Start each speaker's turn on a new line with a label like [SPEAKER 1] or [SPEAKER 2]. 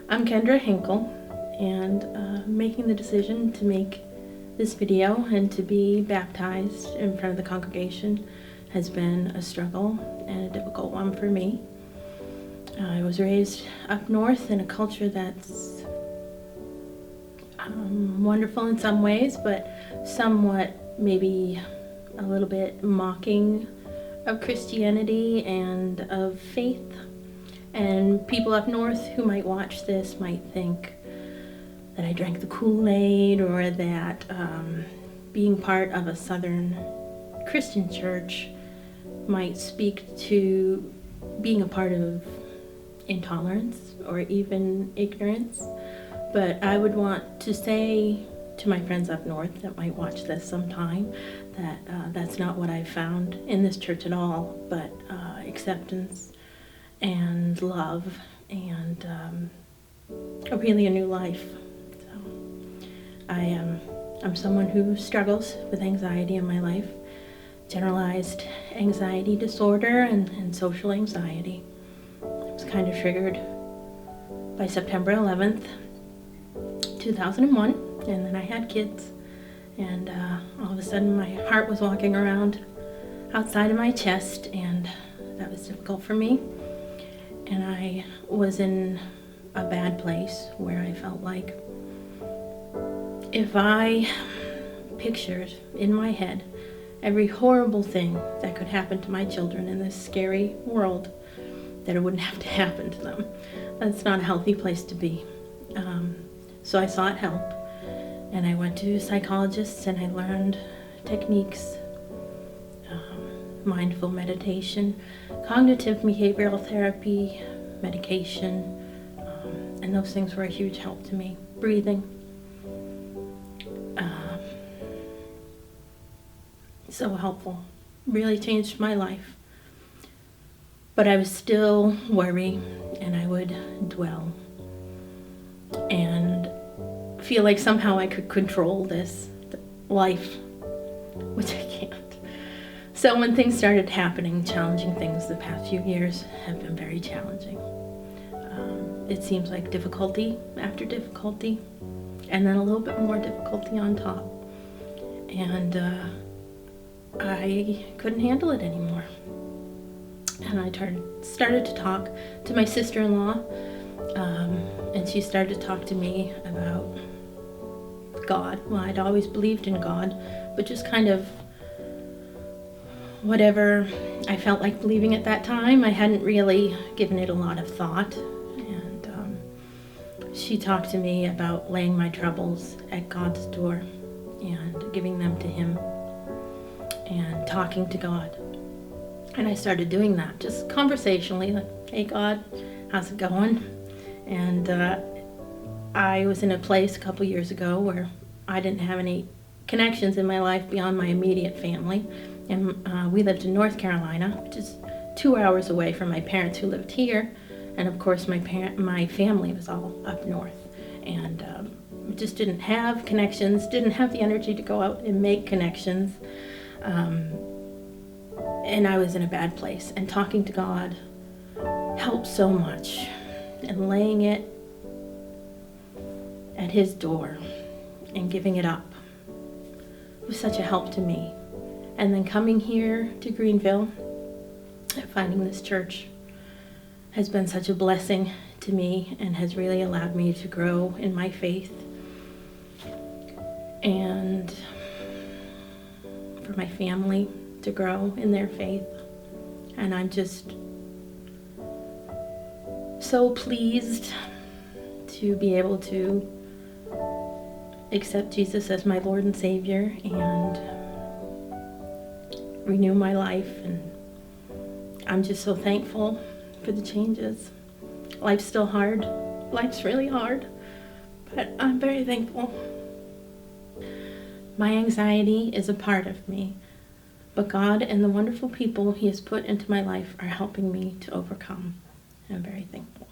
[SPEAKER 1] I'm Kendra Hinkle, and making the decision to make this video and to be baptized in front of the congregation has been a struggle and a difficult one for me. I was raised up north in a culture that's wonderful in some ways, but somewhat maybe a little bit mocking of Christianity and of faith. And people up north who might watch this might think that I drank the Kool-Aid, or that being part of a Southern Christian church might speak to being a part of intolerance or even ignorance. But I would want to say to my friends up north that might watch this sometime that that's not what I found in this church at all, but acceptance and love and really a new life. So I'm someone who struggles with anxiety in my life, generalized anxiety disorder and social anxiety. It was kind of triggered by September 11th, 2001, and then I had kids, and all of a sudden my heart was walking around outside of my chest, and that was difficult for me. And I was in a bad place where I felt like if I pictured in my head every horrible thing that could happen to my children in this scary world, that it wouldn't have to happen to them. That's not a healthy place to be. So I sought help, and I went to psychologists, and I learned techniques, mindful meditation, cognitive behavioral therapy, medication, and those things were a huge help to me. Breathing. So helpful. Really changed my life. But I was still worried, and I would dwell and feel like somehow I could control this life, which I can't. So when things started happening, challenging things the past few years have been very challenging. It seems like difficulty after difficulty, and then a little bit more difficulty on top. And I couldn't handle it anymore. And I started to talk to my sister-in-law, and she started to talk to me about God. Well, I'd always believed in God, but just kind of whatever I felt like believing at that time. I hadn't really given it a lot of thought. And she talked to me about laying my troubles at God's door and giving them to Him and talking to God. And I started doing that just conversationally, like, hey God, how's it going? And I was in a place a couple years ago where I didn't have any connections in my life beyond my immediate family. And we lived in North Carolina, which is 2 hours away from my parents who lived here. And of course my family was all up north. And just didn't have connections, didn't have the energy to go out and make connections. And I was in a bad place, and talking to God helped so much, and laying it at His door and giving it up was such a help to me. And then coming here to Greeneville and finding this church has been such a blessing to me and has really allowed me to grow in my faith and for my family to grow in their faith. And I'm just so pleased to be able to accept Jesus as my Lord and Savior and renew my life. And I'm just so thankful for the changes. Life's still hard. Life's really hard, but I'm very thankful. My anxiety is a part of me, but God and the wonderful people He has put into my life are helping me to overcome. I'm very thankful.